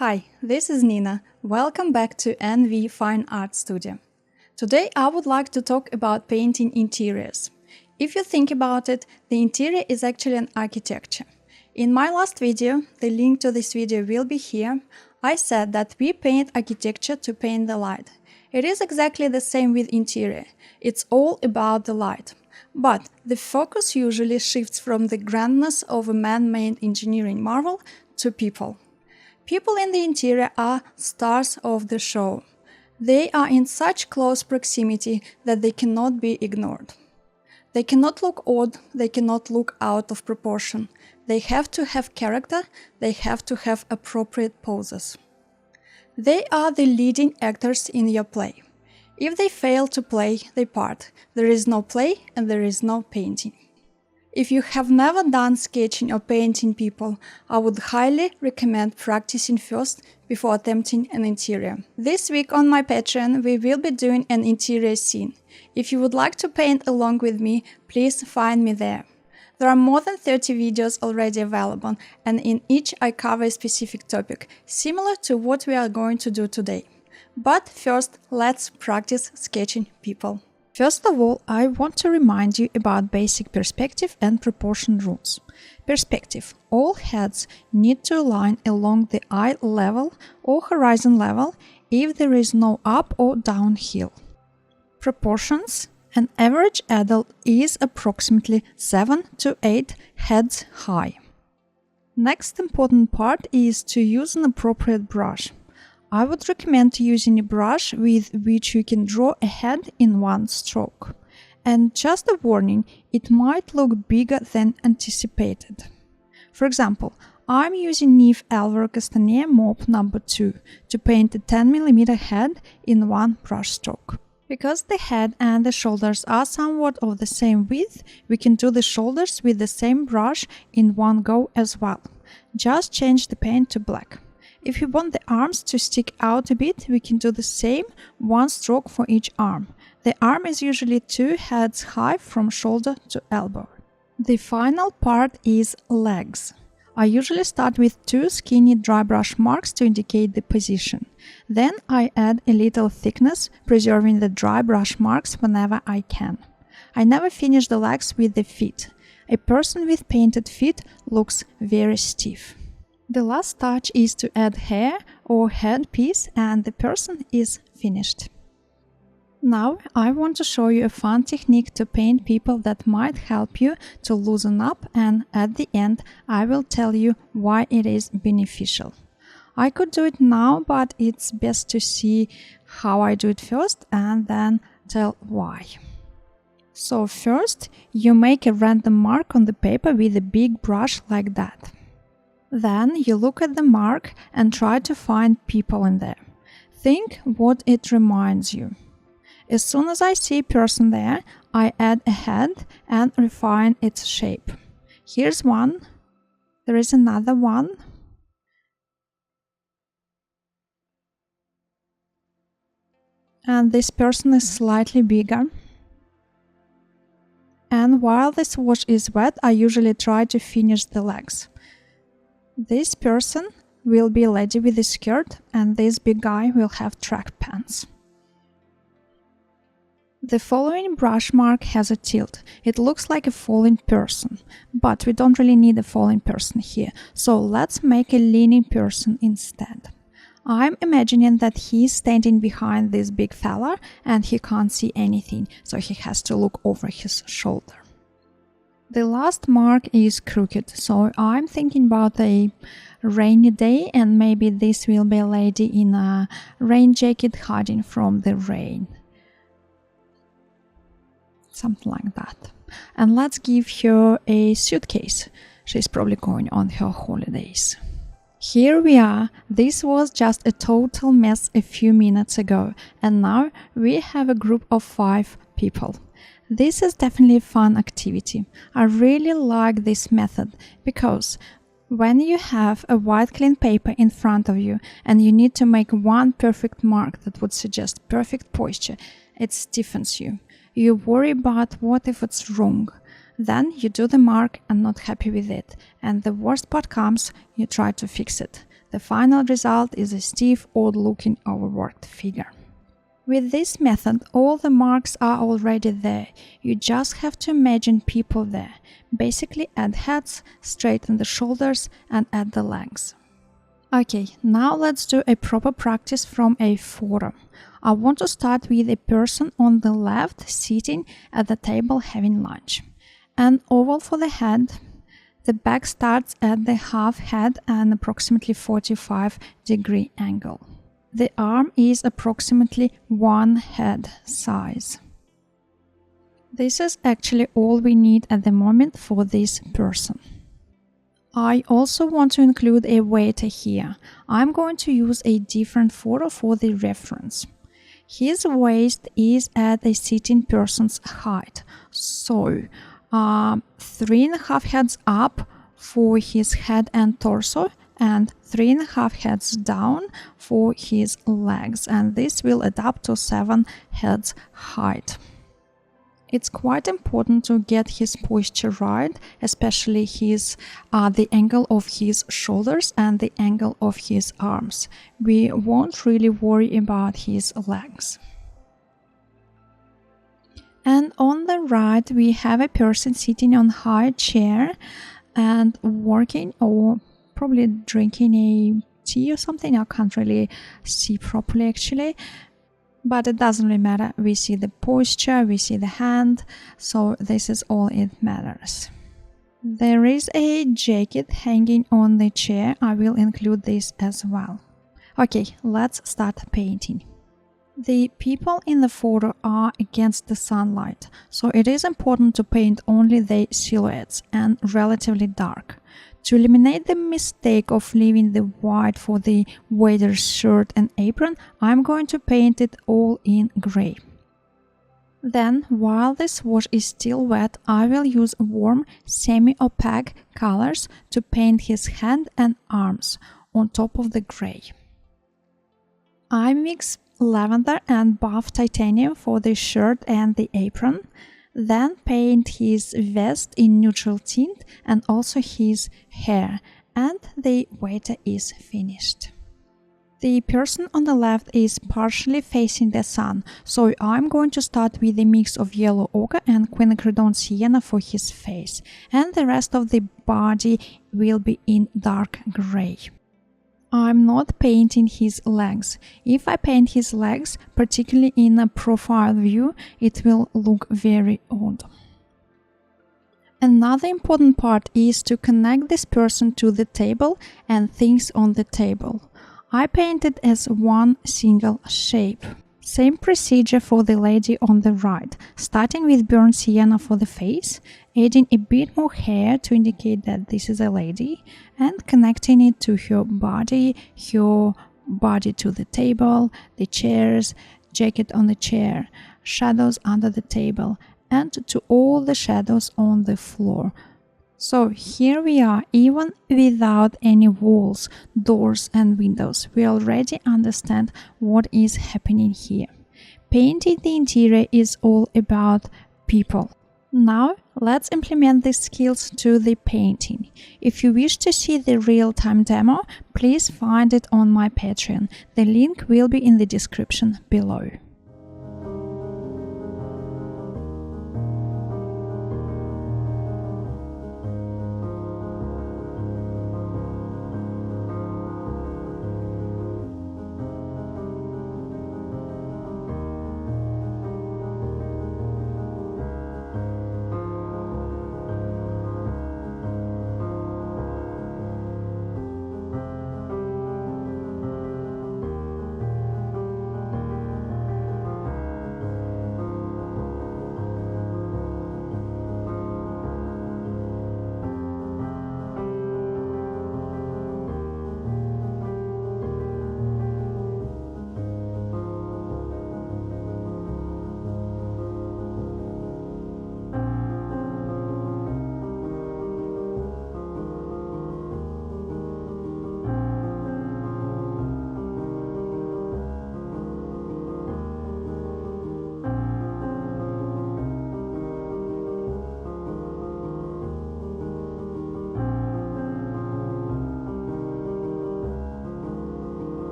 Hi, this is Nina. Welcome back to NV Fine Art Studio. Today I would like to talk about painting interiors. If you think about it, the interior is actually an architecture. In my last video, the link to this video will be here, I said that we paint architecture to paint the light. It is exactly the same with interior. It's all about the light. But the focus usually shifts from the grandness of a man-made engineering marvel to people. People in the interior are stars of the show. They are in such close proximity that they cannot be ignored. They cannot look odd, they cannot look out of proportion. They have to have character, they have to have appropriate poses. They are the leading actors in your play. If they fail to play their part, there is no play and there is no painting. If you have never done sketching or painting people, I would highly recommend practicing first before attempting an interior. This week on my Patreon, we will be doing an interior scene. If you would like to paint along with me, please find me there. There are more than 30 videos already available, and in each I cover a specific topic, similar to what we are going to do today. But first, let's practice sketching people. First of all, I want to remind you about basic perspective and proportion rules. Perspective. All heads need to align along the eye level or horizon level if there is no up or down hill. Proportions. An average adult is approximately 7 to 8 heads high. Next important part is to use an appropriate brush. I would recommend using a brush with which you can draw a head in one stroke. And just a warning, it might look bigger than anticipated. For example, I'm using Neve Alvaro Castañer Mop No. 2 to paint a 10mm head in one brush stroke. Because the head and the shoulders are somewhat of the same width, we can do the shoulders with the same brush in one go as well. Just change the paint to black. If you want the arms to stick out a bit, we can do the same, one stroke for each arm. The arm is usually 2 heads high from shoulder to elbow. The final part is legs. I usually start with 2 skinny dry brush marks to indicate the position. Then I add a little thickness, preserving the dry brush marks whenever I can. I never finish the legs with the feet. A person with painted feet looks very stiff. The last touch is to add hair or headpiece and the person is finished. Now I want to show you a fun technique to paint people that might help you to loosen up, and at the end I will tell you why it is beneficial. I could do it now, but it's best to see how I do it first and then tell why. So first you make a random mark on the paper with a big brush like that. Then you look at the mark and try to find people in there. Think what it reminds you. As soon as I see a person there, I add a head and refine its shape. Here's one. There is another one. And this person is slightly bigger. And while this wash is wet, I usually try to finish the legs. This person will be a lady with a skirt, and this big guy will have track pants. The following brush mark has a tilt. It looks like a falling person, but we don't really need a falling person here, so let's make a leaning person instead. I'm imagining that he's standing behind this big fella and he can't see anything, so he has to look over his shoulder. The last mark is crooked, so I'm thinking about a rainy day, and maybe this will be a lady in a rain jacket hiding from the rain. Something like that. And let's give her a suitcase. She's probably going on her holidays. Here we are. This was just a total mess a few minutes ago, and now we have a group of 5 people. This is definitely a fun activity. I really like this method because when you have a white clean paper in front of you and you need to make one perfect mark that would suggest perfect posture, it stiffens you. You worry about what if it's wrong. Then you do the mark and not happy with it, and the worst part comes, you try to fix it. The final result is a stiff, odd-looking, overworked figure. With this method, all the marks are already there. You just have to imagine people there. Basically add heads, straighten the shoulders and add the legs. Okay, now let's do a proper practice from a photo. I want to start with a person on the left sitting at the table having lunch. An oval for the head. The back starts at the half head and approximately 45-degree angle. The arm is approximately one head size. This is actually all we need at the moment for this person. I also want to include a waiter here. I'm going to use a different photo for the reference. His waist is at a sitting person's height, so 3.5 heads up for his head and torso and 3.5 heads down for his legs, and this will add up to 7 heads height. It's quite important to get his posture right, especially the angle of his shoulders and the angle of his arms. We won't really worry about his legs. And on the right, we have a person sitting on a high chair and working or probably drinking a tea or something. I can't really see properly actually. But it doesn't really matter. We see the posture, we see the hand, so this is all it matters. There is a jacket hanging on the chair. I will include this as well. Okay, let's start painting. The people in the photo are against the sunlight, so it is important to paint only the silhouettes and relatively dark. To eliminate the mistake of leaving the white for the waiter's shirt and apron, I'm going to paint it all in grey. Then, while this wash is still wet, I will use warm, semi-opaque colors to paint his hand and arms on top of the grey. I mix lavender and buff titanium for the shirt and the apron. Then paint his vest in neutral tint and also his hair, and the waiter is finished. The person on the left is partially facing the sun, so I'm going to start with a mix of yellow ochre and quinacridone sienna for his face, and the rest of the body will be in dark grey. I'm not painting his legs. If I paint his legs, particularly in a profile view, it will look very odd. Another important part is to connect this person to the table and things on the table. I paint it as one single shape. Same procedure for the lady on the right, starting with burnt sienna for the face, adding a bit more hair to indicate that this is a lady, and connecting it to her body to the table, the chairs, jacket on the chair, shadows under the table, and to all the shadows on the floor. So here we are, even without any walls, doors and windows. We already understand what is happening here. Painting the interior is all about people. Now let's implement these skills to the painting. If you wish to see the real-time demo, please find it on my Patreon. The link will be in the description below.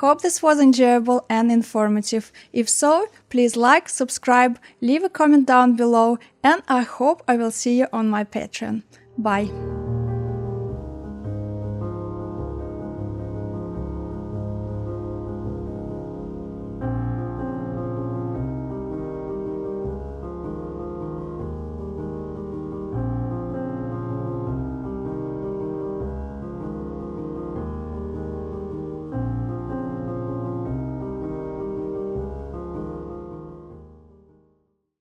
Hope this was enjoyable and informative. If so, please like, subscribe, leave a comment down below, and I hope I will see you on my Patreon. Bye!